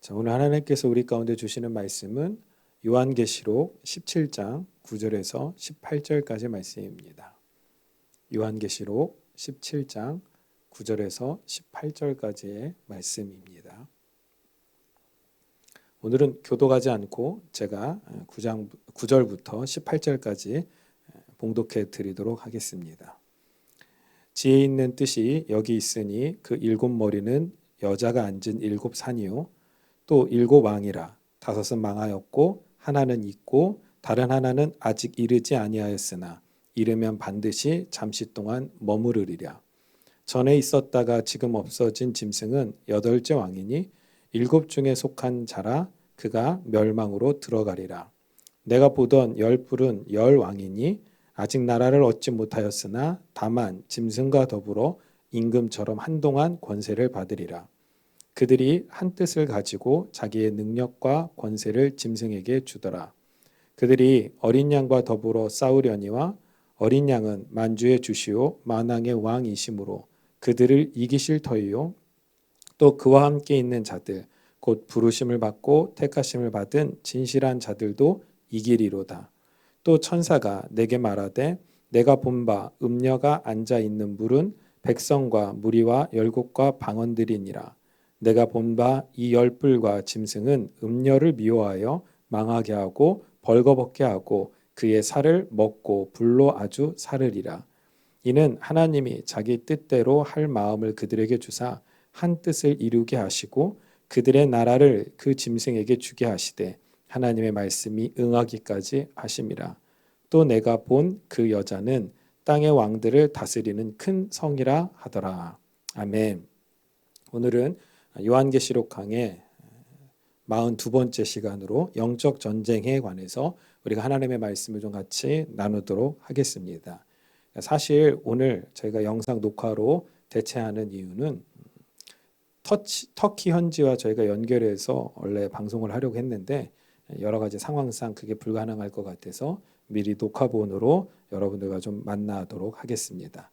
자, 오늘 하나님께서 우리 가운데 주시는 말씀은 요한계시록 17장 9절에서 18절까지 말씀입니다. 요한계시록 17장 9절에서 18절까지의 말씀입니다. 오늘은 교도하지 않고 제가 9절부터 18절까지 봉독해 드리도록 하겠습니다. 지혜 있는 뜻이 여기 있으니 그 일곱 머리는 여자가 앉은 일곱 산이요 또 일곱 왕이라. 다섯은 망하였고 하나는 있고 다른 하나는 아직 이르지 아니하였으나 이르면 반드시 잠시 동안 머무르리라. 전에 있었다가 지금 없어진 짐승은 여덟째 왕이니 일곱 중에 속한 자라. 그가 멸망으로 들어가리라. 내가 보던 열 뿔은 열 왕이니 아직 나라를 얻지 못하였으나 다만 짐승과 더불어 임금처럼 한동안 권세를 받으리라. 그들이 한 뜻을 가지고 자기의 능력과 권세를 짐승에게 주더라. 그들이 어린 양과 더불어 싸우려니와 어린 양은 만주의 주시오 만왕의 왕이심으로 그들을 이기실 터이요 또 그와 함께 있는 자들 곧 부르심을 받고 택하심을 받은 진실한 자들도 이기리로다. 또 천사가 내게 말하되 내가 본 바 음녀가 앉아 있는 물은 백성과 무리와 열국과 방언들이니라. 내가 본 바 이 열뿔과 짐승은 음녀를 미워하여 망하게 하고 벌거벗게 하고 그의 살을 먹고 불로 아주 사르리라. 이는 하나님이 자기 뜻대로 할 마음을 그들에게 주사 한 뜻을 이루게 하시고 그들의 나라를 그 짐승에게 주게 하시되 하나님의 말씀이 응하기까지 하심이라. 또 내가 본 그 여자는 땅의 왕들을 다스리는 큰 성이라 하더라. 아멘. 오늘은 요한계시록 강의 42번째 시간으로 영적 전쟁에 관해서 우리가 하나님의 말씀을 좀 같이 나누도록 하겠습니다. 사실 오늘 저희가 영상 녹화로 대체하는 이유는 터키 현지와 저희가 연결해서 원래 방송을 하려고 했는데 여러 가지 상황상 그게 불가능할 것 같아서 미리 녹화본으로 여러분들과 좀 만나도록 하겠습니다.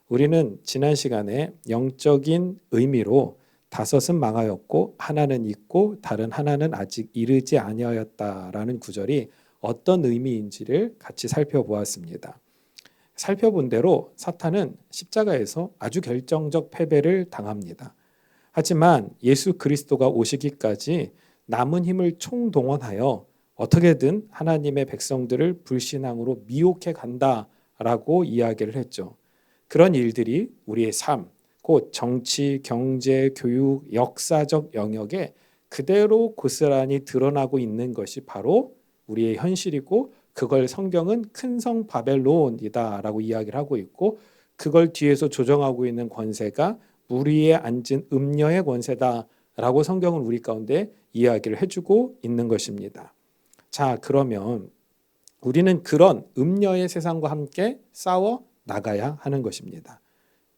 우리는 지난 시간에 영적인 의미로 다섯은 망하였고 하나는 있고 다른 하나는 아직 이르지 아니하였다라는 구절이 어떤 의미인지를 같이 살펴보았습니다. 살펴본 대로 사탄은 십자가에서 아주 결정적 패배를 당합니다. 하지만 예수 그리스도가 오시기까지 남은 힘을 총동원하여 어떻게든 하나님의 백성들을 불신앙으로 미혹해 간다라고 이야기를 했죠. 그런 일들이 우리의 삶, 곧 정치, 경제, 교육, 역사적 영역에 그대로 고스란히 드러나고 있는 것이 바로 우리의 현실이고 그걸 성경은 큰 성 바벨론이다라고 이야기를 하고 있고 그걸 뒤에서 조정하고 있는 권세가 물 위에 앉은 음녀의 권세다라고 성경은 우리 가운데 이야기를 해주고 있는 것입니다. 자, 그러면 우리는 그런 음녀의 세상과 함께 싸워 나가야 하는 것입니다.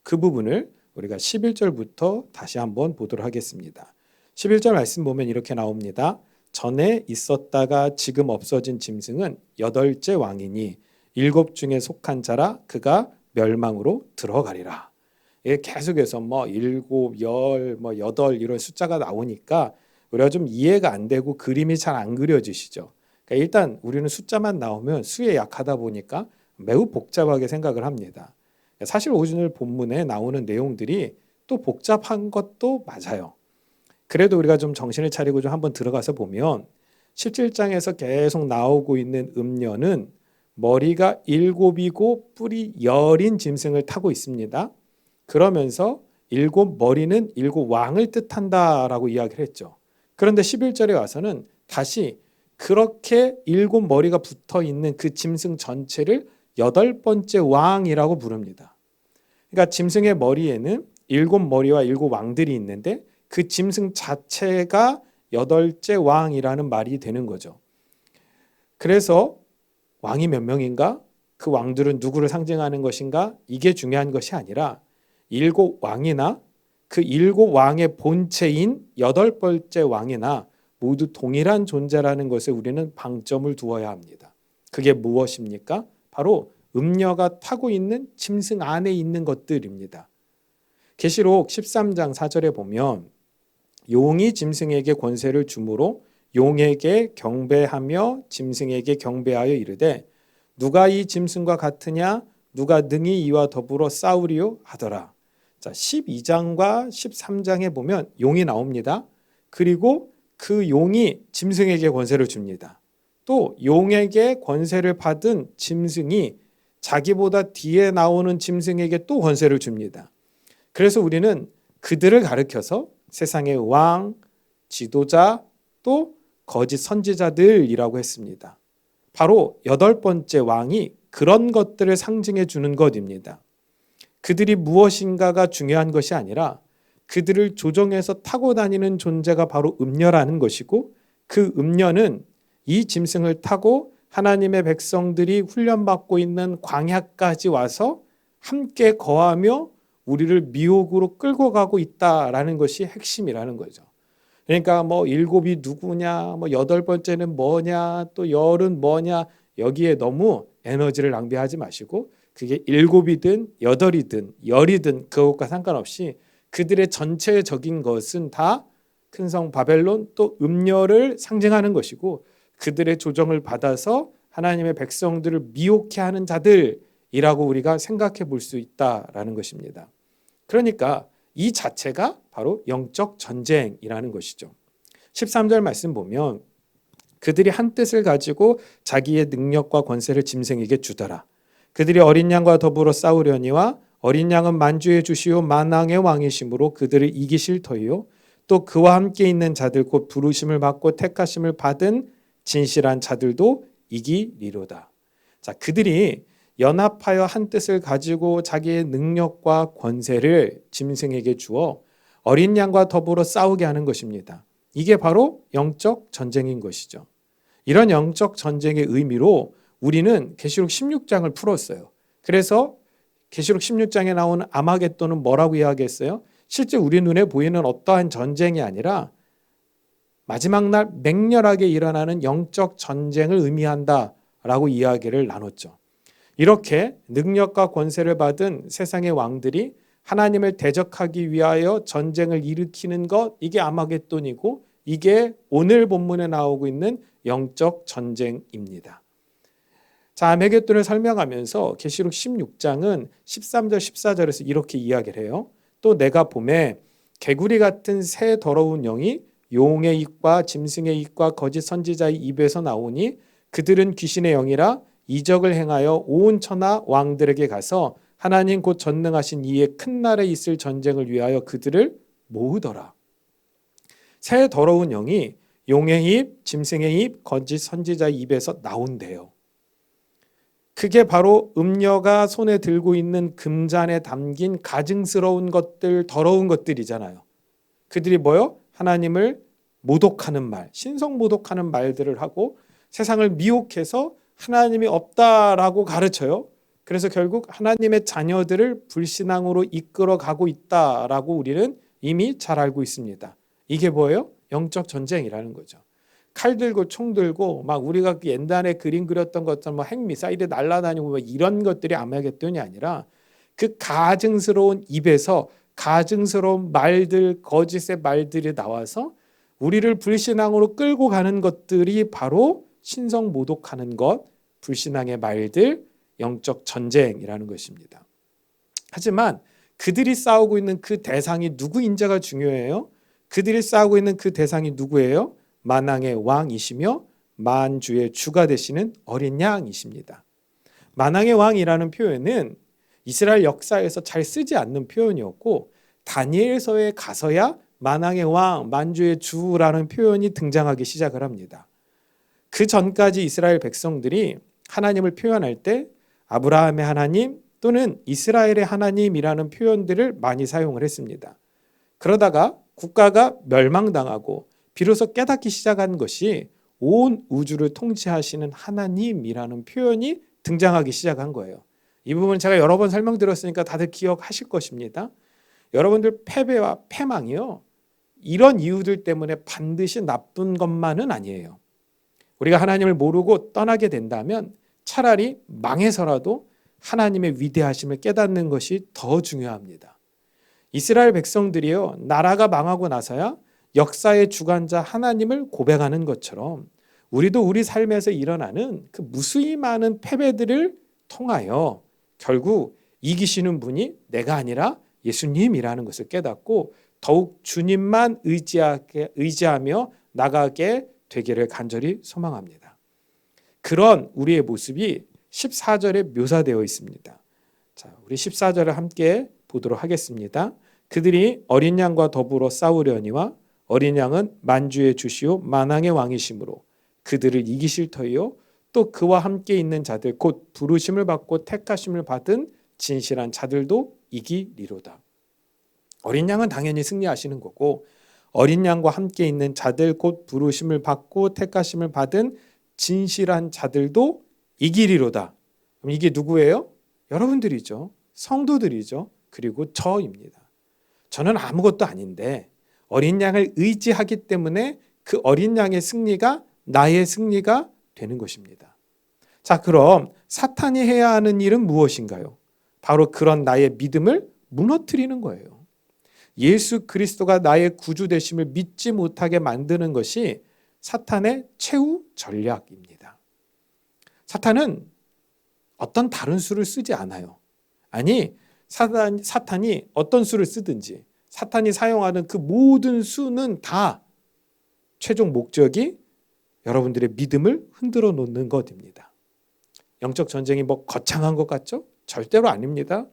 그 부분을 우리가 11절부터 다시 한번 보도록 하겠습니다. 11절 말씀 보면 이렇게 나옵니다. 전에 있었다가 지금 없어진 짐승은 여덟째 왕이니 일곱 중에 속한 자라. 그가 멸망으로 들어가리라. 계속해서 일곱, 열, 여덟 이런 숫자가 나오니까 우리가 좀 이해가 안 되고 그림이 잘 안 그려지시죠. 그러니까 일단 우리는 숫자만 나오면 수에 약하다 보니까 매우 복잡하게 생각을 합니다. 사실 오늘 본문에 나오는 내용들이 또 복잡한 것도 맞아요. 그래도 우리가 좀 정신을 차리고 좀 한번 들어가서 보면 17장에서 계속 나오고 있는 음녀는 머리가 일곱이고 뿔이 열인 짐승을 타고 있습니다. 그러면서 일곱 머리는 일곱 왕을 뜻한다라고 이야기를 했죠. 그런데 11절에 와서는 다시 그렇게 일곱 머리가 붙어 있는 그 짐승 전체를 여덟 번째 왕이라고 부릅니다. 그러니까 짐승의 머리에는 일곱 머리와 일곱 왕들이 있는데 그 짐승 자체가 여덟째 왕이라는 말이 되는 거죠. 그래서 왕이 몇 명인가? 그 왕들은 누구를 상징하는 것인가? 이게 중요한 것이 아니라 일곱 왕이나 그 일곱 왕의 본체인 여덟 번째 왕이나 모두 동일한 존재라는 것에 우리는 방점을 두어야 합니다. 그게 무엇입니까? 바로 음녀가 타고 있는 짐승 안에 있는 것들입니다. 계시록 13장 4절에 보면 용이 짐승에게 권세를 주므로 용에게 경배하며 짐승에게 경배하여 이르되 누가 이 짐승과 같으냐 누가 능히 이와 더불어 싸우리요 하더라. 자, 12장과 13장에 보면 용이 나옵니다. 그리고 그 용이 짐승에게 권세를 줍니다. 또 용에게 권세를 받은 짐승이 자기보다 뒤에 나오는 짐승에게 또 권세를 줍니다. 그래서 우리는 그들을 가리켜서 세상의 왕, 지도자, 또 거짓 선지자들이라고 했습니다. 바로 8번째 왕이 그런 것들을 상징해 주는 것입니다. 그들이 무엇인가가 중요한 것이 아니라 그들을 조종해서 타고 다니는 존재가 바로 음녀라는 것이고, 그 음녀는 이 짐승을 타고 하나님의 백성들이 훈련받고 있는 광야까지 와서 함께 거하며 우리를 미혹으로 끌고 가고 있다라는 것이 핵심이라는 거죠. 그러니까 뭐 7이 누구냐, 뭐 8번째는 뭐냐, 또 열은 뭐냐, 여기에 너무 에너지를 낭비하지 마시고 그게 7이든 8이든 10이든 그것과 상관없이 그들의 전체적인 것은 다 큰 성 바벨론 또 음녀를 상징하는 것이고, 그들의 조정을 받아서 하나님의 백성들을 미혹해 하는 자들이라고 우리가 생각해 볼 수 있다라는 것입니다. 그러니까 이 자체가 바로 영적 전쟁이라는 것이죠. 13절 말씀 보면 그들이 한 뜻을 가지고 자기의 능력과 권세를 짐승에게 주더라. 그들이 어린 양과 더불어 싸우려니와 어린 양은 만주의 주시오 만왕의 왕이심으로 그들을 이기실 터이요 또 그와 함께 있는 자들 곧 부르심을 받고 택하심을 받은 진실한 자들도 이기리로다. 자, 그들이 연합하여 한 뜻을 가지고 자기의 능력과 권세를 짐승에게 주어 어린 양과 더불어 싸우게 하는 것입니다. 이게 바로 영적 전쟁인 것이죠. 이런 영적 전쟁의 의미로 우리는 계시록 16장을 풀었어요. 그래서 계시록 16장에 나오는 아마겟돈은 뭐라고 이야기했어요? 실제 우리 눈에 보이는 어떠한 전쟁이 아니라 마지막 날 맹렬하게 일어나는 영적 전쟁을 의미한다라고 이야기를 나눴죠. 이렇게 능력과 권세를 받은 세상의 왕들이 하나님을 대적하기 위하여 전쟁을 일으키는 것, 이게 아마겟돈이고 이게 오늘 본문에 나오고 있는 영적 전쟁입니다. 자, 아마겟돈을 설명하면서 계시록 16장은 13절 14절에서 이렇게 이야기를 해요. 또 내가 보매 개구리 같은 새 더러운 영이 용의 입과 짐승의 입과 거짓 선지자의 입에서 나오니 그들은 귀신의 영이라 이적을 행하여 온 천하 왕들에게 가서 하나님 곧 전능하신 이의 큰 날에 있을 전쟁을 위하여 그들을 모으더라. 새 더러운 영이 용의 입, 짐승의 입, 거짓 선지자의 입에서 나온대요. 그게 바로 음녀가 손에 들고 있는 금잔에 담긴 가증스러운 것들, 더러운 것들이잖아요. 그들이 뭐요? 하나님을 모독하는 말, 신성 모독하는 말들을 하고 세상을 미혹해서 하나님이 없다라고 가르쳐요. 그래서 결국 하나님의 자녀들을 불신앙으로 이끌어가고 있다라고 우리는 이미 잘 알고 있습니다. 이게 뭐예요? 영적 전쟁이라는 거죠. 칼 들고 총 들고 막 우리가 옛날에 그림 그렸던 것처럼 뭐 핵미사일이 날아다니고 뭐 이런 것들이 아마겟돈이 아니라 그 가증스러운 입에서 가증스러운 말들, 거짓의 말들이 나와서 우리를 불신앙으로 끌고 가는 것들이 바로 신성 모독하는 것, 불신앙의 말들, 영적 전쟁이라는 것입니다. 하지만 그들이 싸우고 있는 그 대상이 누구인지가 중요해요. 그들이 싸우고 있는 그 대상이 누구예요? 만왕의 왕이시며 만주의 주가 되시는 어린 양이십니다. 만왕의 왕이라는 표현은 이스라엘 역사에서 잘 쓰지 않는 표현이었고 다니엘서에 가서야 만왕의 왕, 만주의 주라는 표현이 등장하기 시작을 합니다. 그 전까지 이스라엘 백성들이 하나님을 표현할 때 아브라함의 하나님 또는 이스라엘의 하나님이라는 표현들을 많이 사용을 했습니다. 그러다가 국가가 멸망당하고 비로소 깨닫기 시작한 것이 온 우주를 통치하시는 하나님이라는 표현이 등장하기 시작한 거예요. 이 부분 제가 여러 번 설명드렸으니까 다들 기억하실 것입니다. 여러분들 패배와 패망이요, 이런 이유들 때문에 반드시 나쁜 것만은 아니에요. 우리가 하나님을 모르고 떠나게 된다면 차라리 망해서라도 하나님의 위대하심을 깨닫는 것이 더 중요합니다. 이스라엘 백성들이요, 나라가 망하고 나서야 역사의 주관자 하나님을 고백하는 것처럼 우리도 우리 삶에서 일어나는 그 무수히 많은 패배들을 통하여 결국 이기시는 분이 내가 아니라 예수님이라는 것을 깨닫고 더욱 주님만 의지하며 나가게 되기를 간절히 소망합니다. 그런 우리의 모습이 14절에 묘사되어 있습니다. 자, 우리 14절을 함께 보도록 하겠습니다. 그들이 어린 양과 더불어 싸우려니와 어린 양은 만주의 주시오 만왕의 왕이시므로 그들을 이기실 터이요 또 그와 함께 있는 자들 곧 부르심을 받고 택하심을 받은 진실한 자들도 이기리로다. 어린 양은 당연히 승리하시는 거고 어린 양과 함께 있는 자들 곧 부르심을 받고 택하심을 받은 진실한 자들도 이기리로다. 그럼 이게 누구예요? 여러분들이죠. 성도들이죠. 그리고 저입니다. 저는 아무것도 아닌데 어린 양을 의지하기 때문에 그 어린 양의 승리가 나의 승리가 되는 것입니다. 자, 그럼 사탄이 해야 하는 일은 무엇인가요? 바로 그런 나의 믿음을 무너뜨리는 거예요. 예수 그리스도가 나의 구주 되심을 믿지 못하게 만드는 것이 사탄의 최후 전략입니다. 사탄은 어떤 다른 수를 쓰지 않아요. 아니, 사탄이 어떤 수를 쓰든지 사탄이 사용하는 그 모든 수는 다 최종 목적이 여러분들의 믿음을 흔들어 놓는 것입니다. 영적 전쟁이 뭐 거창한 것 같죠? 절대로 아닙니다.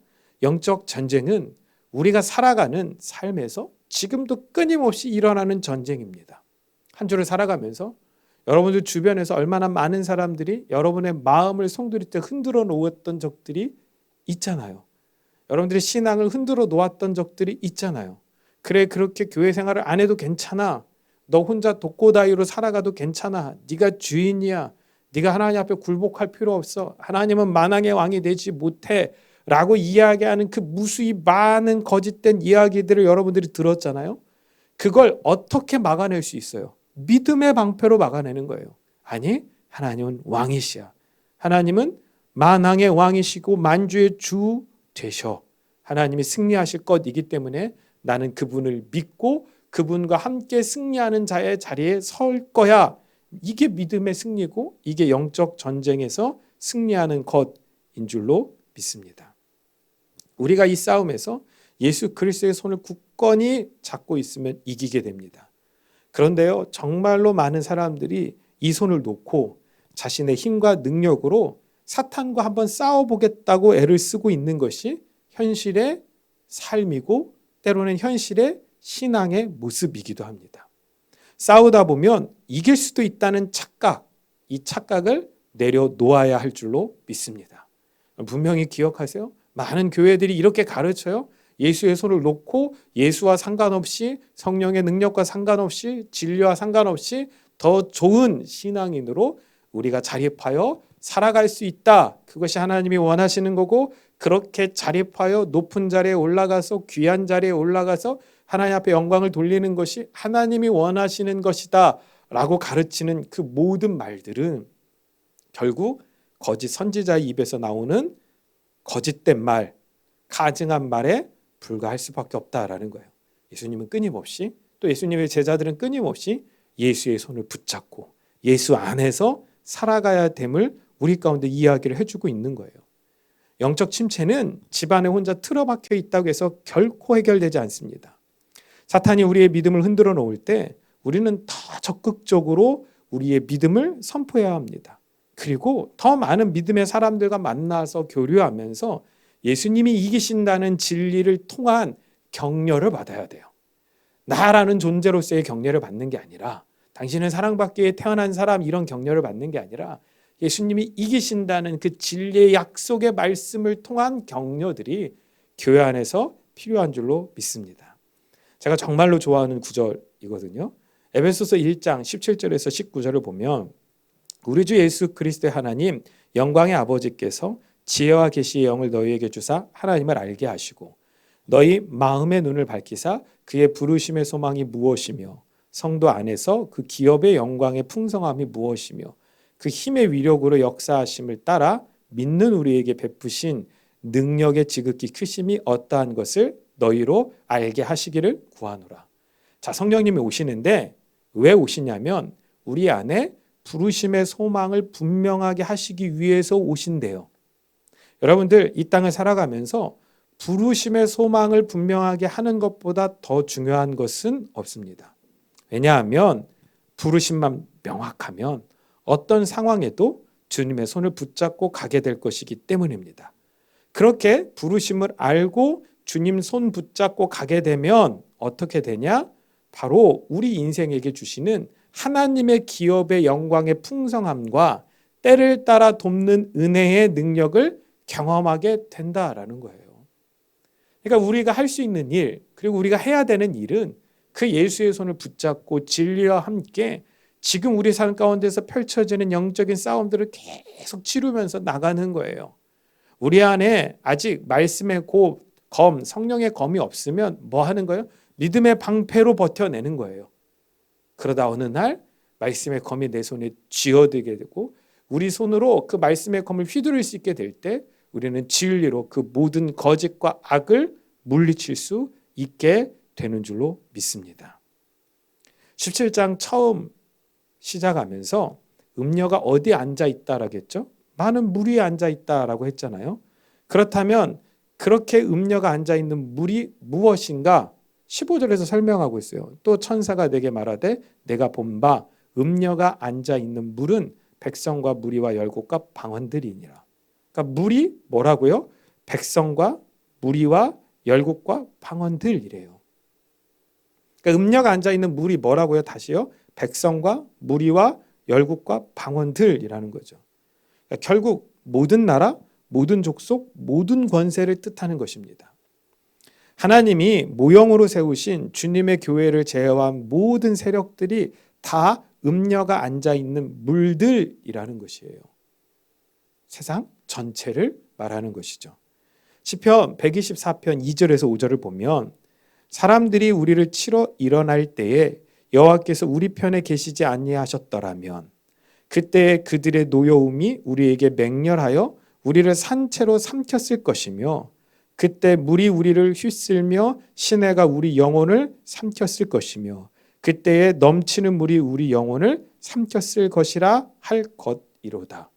영적 전쟁은 우리가 살아가는 삶에서 지금도 끊임없이 일어나는 전쟁입니다. 한 주를 살아가면서 여러분들 주변에서 얼마나 많은 사람들이 여러분의 마음을 송두리 때 흔들어 놓았던 적들이 있잖아요. 여러분들의 신앙을 흔들어 놓았던 적들이 있잖아요. 그래, 그렇게 교회 생활을 안 해도 괜찮아. 너 혼자 독고다이로 살아가도 괜찮아. 네가 주인이야. 네가 하나님 앞에 굴복할 필요 없어. 하나님은 만왕의 왕이 되지 못해. 라고 이야기하는 그 무수히 많은 거짓된 이야기들을 여러분들이 들었잖아요. 그걸 어떻게 막아낼 수 있어요? 믿음의 방패로 막아내는 거예요. 아니, 하나님은 왕이시야. 하나님은 만왕의 왕이시고 만주의 주 되셔. 하나님이 승리하실 것이기 때문에 나는 그분을 믿고 그분과 함께 승리하는 자의 자리에 설 거야. 이게 믿음의 승리고 이게 영적 전쟁에서 승리하는 것인 줄로 믿습니다. 우리가 이 싸움에서 예수 그리스도의 손을 굳건히 잡고 있으면 이기게 됩니다. 그런데요, 정말로 많은 사람들이 이 손을 놓고 자신의 힘과 능력으로 사탄과 한번 싸워보겠다고 애를 쓰고 있는 것이 현실의 삶이고 때로는 현실의 신앙의 모습이기도 합니다. 싸우다 보면 이길 수도 있다는 착각, 이 착각을 내려놓아야 할 줄로 믿습니다. 분명히 기억하세요. 많은 교회들이 이렇게 가르쳐요. 예수의 손을 놓고 예수와 상관없이 성령의 능력과 상관없이 진리와 상관없이 더 좋은 신앙인으로 우리가 자립하여 살아갈 수 있다. 그것이 하나님이 원하시는 거고 그렇게 자립하여 높은 자리에 올라가서 귀한 자리에 올라가서 하나님 앞에 영광을 돌리는 것이 하나님이 원하시는 것이다 라고 가르치는 그 모든 말들은 결국 거짓 선지자의 입에서 나오는 거짓된 말, 가증한 말에 불과할 수밖에 없다라는 거예요. 예수님은 끊임없이 또 예수님의 제자들은 끊임없이 예수의 손을 붙잡고 예수 안에서 살아가야 됨을 우리 가운데 이야기를 해주고 있는 거예요. 영적 침체는 집안에 혼자 틀어박혀 있다고 해서 결코 해결되지 않습니다. 사탄이 우리의 믿음을 흔들어 놓을 때 우리는 더 적극적으로 우리의 믿음을 선포해야 합니다. 그리고 더 많은 믿음의 사람들과 만나서 교류하면서 예수님이 이기신다는 진리를 통한 격려를 받아야 돼요. 나라는 존재로서의 격려를 받는 게 아니라 당신은 사랑받기 위해 태어난 사람 이런 격려를 받는 게 아니라 예수님이 이기신다는 그 진리의 약속의 말씀을 통한 격려들이 교회 안에서 필요한 줄로 믿습니다. 제가 정말로 좋아하는 구절이거든요. 에베소서 1장 17절에서 19절을 보면 우리 주 예수 그리스도의 하나님 영광의 아버지께서 지혜와 계시의 영을 너희에게 주사 하나님을 알게 하시고 너희 마음의 눈을 밝히사 그의 부르심의 소망이 무엇이며 성도 안에서 그 기업의 영광의 풍성함이 무엇이며 그 힘의 위력으로 역사하심을 따라 믿는 우리에게 베푸신 능력의 지극히 크심이 어떠한 것을 너희로 알게 하시기를 구하노라. 자, 성령님이 오시는데 왜 오시냐면 우리 안에 부르심의 소망을 분명하게 하시기 위해서 오신대요. 여러분들 이 땅을 살아가면서 부르심의 소망을 분명하게 하는 것보다 더 중요한 것은 없습니다. 왜냐하면 부르심만 명확하면 어떤 상황에도 주님의 손을 붙잡고 가게 될 것이기 때문입니다. 그렇게 부르심을 알고 주님 손 붙잡고 가게 되면 어떻게 되냐? 바로 우리 인생에게 주시는 하나님의 기업의 영광의 풍성함과 때를 따라 돕는 은혜의 능력을 경험하게 된다라는 거예요. 그러니까 우리가 할 수 있는 일, 그리고 우리가 해야 되는 일은 그 예수의 손을 붙잡고 진리와 함께 지금 우리 삶 가운데서 펼쳐지는 영적인 싸움들을 계속 치르면서 나가는 거예요. 우리 안에 아직 말씀의 검, 성령의 검이 없으면 뭐 하는 거예요? 믿음의 방패로 버텨내는 거예요. 그러다 어느 날 말씀의 검이 내 손에 쥐어들게 되고 우리 손으로 그 말씀의 검을 휘두를 수 있게 될 때 우리는 진리로 그 모든 거짓과 악을 물리칠 수 있게 되는 줄로 믿습니다. 17장 처음 시작하면서 음녀가 어디에 앉아 있다라고 했죠? 많은 물 위에 앉아 있다라고 했잖아요. 그렇다면 그렇게 음녀가 앉아 있는 물이 무엇인가? 15절에서 설명하고 있어요. 또 천사가 내게 말하되 내가 본 바 음녀가 앉아 있는 물은 백성과 무리와 열국과 방언들이니라. 그러니까 물이 뭐라고요? 백성과 무리와 열국과 방언들이래요. 그러니까 음녀가 앉아 있는 물이 뭐라고요? 다시요. 백성과 무리와 열국과 방언들이라는 거죠. 그러니까 결국 모든 나라, 모든 족속, 모든 권세를 뜻하는 것입니다. 하나님이 모형으로 세우신 주님의 교회를 제어한 모든 세력들이 다 음녀가 앉아 있는 물들이라는 것이에요. 세상 전체를 말하는 것이죠. 시편 124편 2절에서 5절을 보면 사람들이 우리를 치러 일어날 때에 여호와께서 우리 편에 계시지 아니하셨더라면 그때 그들의 노여움이 우리에게 맹렬하여 우리를 산채로 삼켰을 것이며 그때 물이 우리를 휩쓸며 시내가 우리 영혼을 삼켰을 것이며 그때에 넘치는 물이 우리 영혼을 삼켰을 것이라 할 것이로다.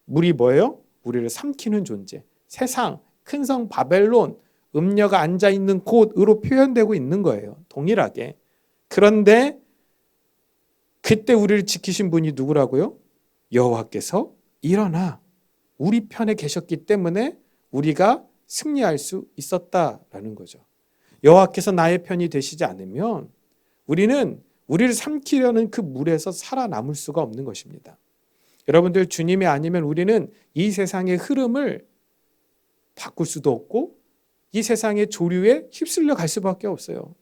물이 뭐예요? 우리를 삼키는 존재. 세상, 큰 성 바벨론, 음녀가 앉아있는 곳으로 표현되고 있는 거예요. 동일하게. 그런데 그때 우리를 지키신 분이 누구라고요? 여호와께서 일어나 우리 편에 계셨기 때문에 우리가 승리할 수 있었다라는 거죠. 여호와께서 나의 편이 되시지 않으면 우리는 우리를 삼키려는 그 물에서 살아남을 수가 없는 것입니다. 여러분들 주님이 아니면 우리는 이 세상의 흐름을 바꿀 수도 없고 이 세상의 조류에 휩쓸려 갈 수밖에 없어요.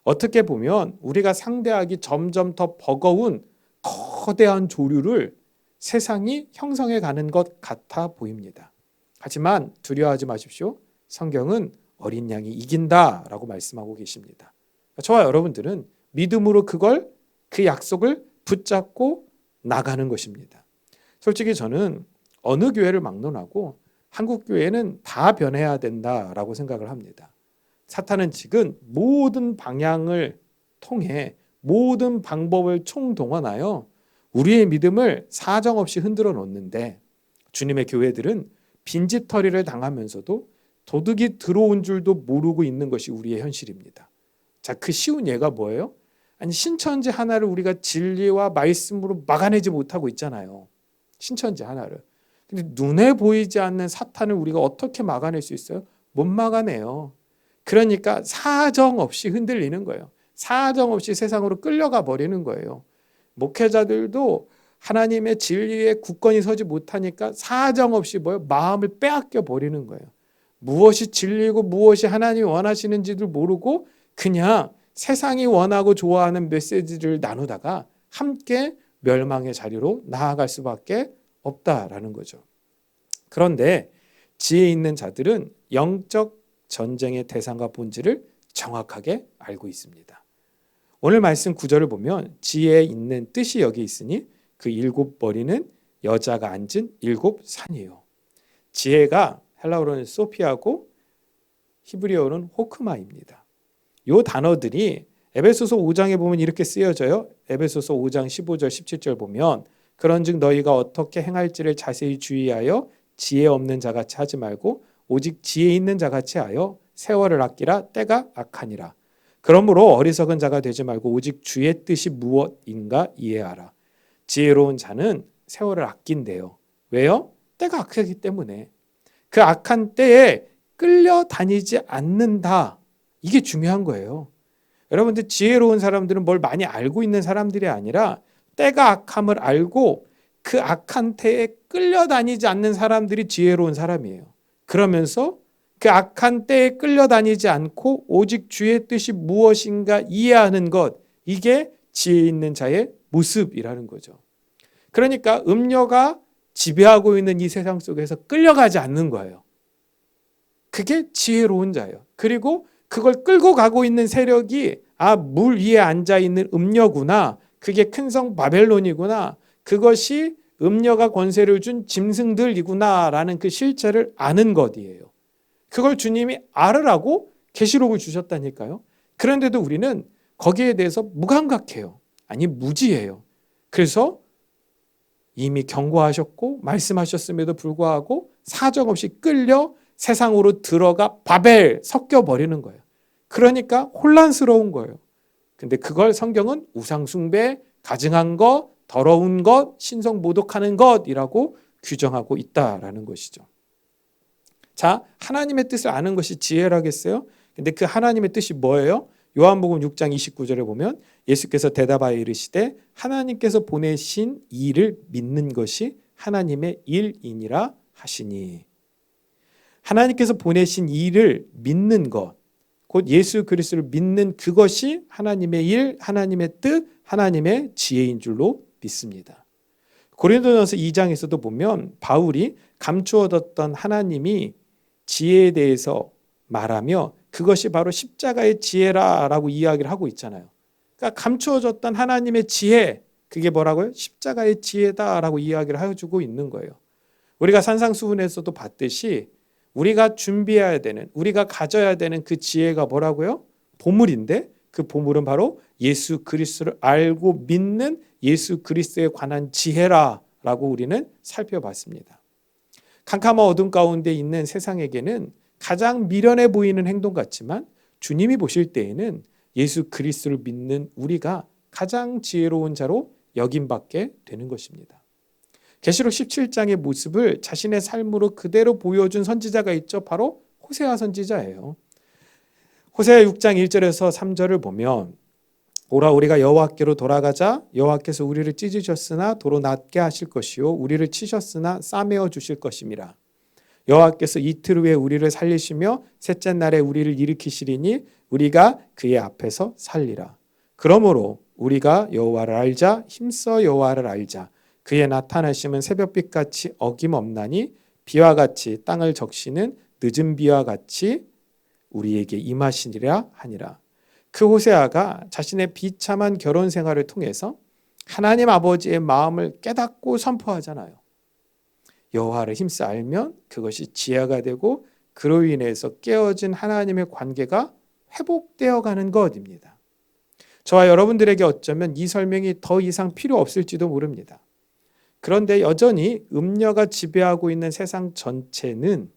어떻게 보면 우리가 상대하기 점점 더 버거운 거대한 조류를 세상이 형성해 가는 것 같아 보입니다. 하지만 두려워하지 마십시오. 성경은 어린 양이 이긴다라고 말씀하고 계십니다. 저와 여러분들은 믿음으로 그 약속을 붙잡고 나가는 것입니다. 솔직히 저는 어느 교회를 막론하고 한국 교회는 다 변해야 된다라고 생각을 합니다. 사탄은 지금 모든 방향을 통해 모든 방법을 총동원하여 우리의 믿음을 사정없이 흔들어 놓는데 주님의 교회들은 빈집털이를 당하면서도 도둑이 들어온 줄도 모르고 있는 것이 우리의 현실입니다. 자, 그 쉬운 예가 뭐예요? 아니 신천지 하나를 우리가 진리와 말씀으로 막아내지 못하고 있잖아요. 신천지 하나를. 근데 눈에 보이지 않는 사탄을 우리가 어떻게 막아낼 수 있어요? 못 막아내요. 그러니까 사정없이 흔들리는 거예요. 사정없이 세상으로 끌려가 버리는 거예요. 목회자들도 하나님의 진리에 굳건히 서지 못하니까 사정없이 마음을 빼앗겨 버리는 거예요. 무엇이 진리고 무엇이 하나님이 원하시는지를 모르고 그냥 세상이 원하고 좋아하는 메시지를 나누다가 함께 멸망의 자리로 나아갈 수밖에 없다라는 거죠. 그런데 지혜 있는 자들은 영적 전쟁의 대상과 본질을 정확하게 알고 있습니다. 오늘 말씀 9절을 보면 지혜에 있는 뜻이 여기 있으니 그 7머리는 여자가 앉은 7산이에요. 지혜가 헬라어로는 소피아고 히브리어로는 호크마입니다. 이 단어들이 에베소서 5장에 보면 이렇게 쓰여져요. 에베소서 5장 15절 17절 보면 그런즉 너희가 어떻게 행할지를 자세히 주의하여 지혜 없는 자같이 하지 말고 오직 지혜 있는 자같이 하여 세월을 아끼라 때가 악하니라. 그러므로 어리석은 자가 되지 말고 오직 주의 뜻이 무엇인가 이해하라. 지혜로운 자는 세월을 아낀대요. 왜요? 때가 악하기 때문에. 그 악한 때에 끌려다니지 않는다. 이게 중요한 거예요. 여러분들 지혜로운 사람들은 뭘 많이 알고 있는 사람들이 아니라 때가 악함을 알고 그 악한 때에 끌려다니지 않는 사람들이 지혜로운 사람이에요. 그러면서 그 악한 때에 끌려다니지 않고 오직 주의 뜻이 무엇인가 이해하는 것, 이게 지혜 있는 자의 모습이라는 거죠. 그러니까 음녀가 지배하고 있는 이 세상 속에서 끌려가지 않는 거예요. 그게 지혜로운 자예요. 그리고 그걸 끌고 가고 있는 세력이 물 위에 앉아 있는 음녀구나. 그게 큰 성 바벨론이구나. 그것이 음녀가 권세를 준 짐승들이구나라는 그 실체를 아는 것이에요. 그걸 주님이 알으라고 계시록을 주셨다니까요. 그런데도 우리는 거기에 대해서 무감각해요. 아니 무지해요. 그래서 이미 경고하셨고 말씀하셨음에도 불구하고 사정없이 끌려 세상으로 들어가 바벨 섞여버리는 거예요. 그러니까 혼란스러운 거예요. 근데 그걸 성경은 우상숭배, 가증한 것, 더러운 것, 신성 모독하는 것이라고 규정하고 있다라는 것이죠. 자, 하나님의 뜻을 아는 것이 지혜라겠어요? 근데 그 하나님의 뜻이 뭐예요? 요한복음 6장 29절에 보면 예수께서 대답하여 이르시되 하나님께서 보내신 이를 믿는 것이 하나님의 일이니라 하시니. 하나님께서 보내신 이를 믿는 것, 곧 예수 그리스도를 믿는 그것이 하나님의 일, 하나님의 뜻, 하나님의 지혜인 줄로 믿습니다. 고린도전서 2장에서도 보면 바울이 감추어뒀던 하나님이 지혜에 대해서 말하며 그것이 바로 십자가의 지혜라라고 이야기를 하고 있잖아요. 그러니까 감추어졌던 하나님의 지혜, 그게 뭐라고요? 십자가의 지혜다라고 이야기를 해주고 있는 거예요. 우리가 산상수훈에서도 봤듯이 우리가 준비해야 되는, 우리가 가져야 되는 그 지혜가 뭐라고요? 보물인데 그 보물은 바로 예수 그리스도를 알고 믿는 예수 그리스도에 관한 지혜라라고 우리는 살펴봤습니다. 캄캄한 어둠 가운데 있는 세상에게는 가장 미련해 보이는 행동 같지만 주님이 보실 때에는 예수 그리스도를 믿는 우리가 가장 지혜로운 자로 여김받게 되는 것입니다. 계시록 17장의 모습을 자신의 삶으로 그대로 보여준 선지자가 있죠. 바로 호세아 선지자예요. 호세아 6장 1절에서 3절을 보면 오라 우리가 여호와께로 돌아가자. 여호와께서 우리를 찢으셨으나 도로 낫게 하실 것이요 우리를 치셨으나 싸매어 주실 것임이라. 여호와께서 이틀 후에 우리를 살리시며 셋째 날에 우리를 일으키시리니 우리가 그의 앞에서 살리라. 그러므로 우리가 여호와를 알자. 힘써 여호와를 알자. 그의 나타나심은 새벽빛같이 어김없나니 비와 같이 땅을 적시는 늦은 비와 같이 우리에게 임하시니라 하니라. 그 호세아가 자신의 비참한 결혼 생활을 통해서 하나님 아버지의 마음을 깨닫고 선포하잖아요. 여호와를 힘써 알면 그것이 지혜가 되고 그로 인해서 깨어진 하나님의 관계가 회복되어 가는 것입니다. 저와 여러분들에게 어쩌면 이 설명이 더 이상 필요 없을지도 모릅니다. 그런데 여전히 음녀가 지배하고 있는 세상 전체는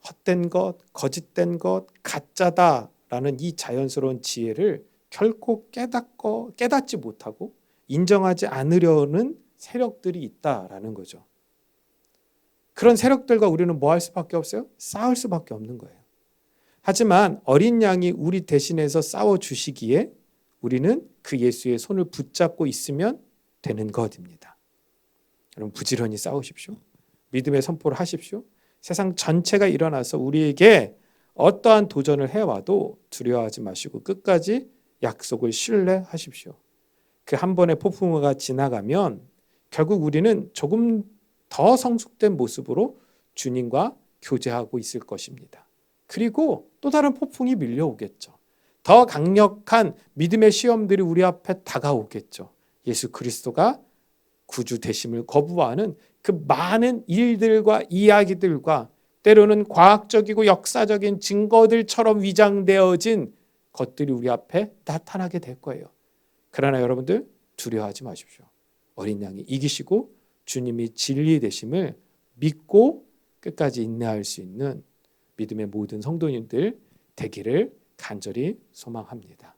헛된 것, 거짓된 것, 가짜다라는 이 자연스러운 지혜를 결코 깨닫지 못하고 인정하지 않으려는 세력들이 있다라는 거죠. 그런 세력들과 우리는 뭐 할 수밖에 없어요? 싸울 수밖에 없는 거예요. 하지만 어린 양이 우리 대신해서 싸워주시기에 우리는 그 예수의 손을 붙잡고 있으면 되는 것입니다. 여러분 부지런히 싸우십시오. 믿음의 선포를 하십시오. 세상 전체가 일어나서 우리에게 어떠한 도전을 해와도 두려워하지 마시고 끝까지 약속을 신뢰하십시오. 그 한 번의 폭풍우가 지나가면 결국 우리는 조금 더 성숙된 모습으로 주님과 교제하고 있을 것입니다. 그리고 또 다른 폭풍이 밀려오겠죠. 더 강력한 믿음의 시험들이 우리 앞에 다가오겠죠. 예수 그리스도가 구주 되심을 거부하는 그 많은 일들과 이야기들과 때로는 과학적이고 역사적인 증거들처럼 위장되어진 것들이 우리 앞에 나타나게 될 거예요. 그러나 여러분들 두려워하지 마십시오. 어린 양이 이기시고 주님이 진리 되심을 믿고 끝까지 인내할 수 있는 믿음의 모든 성도님들 되기를 간절히 소망합니다.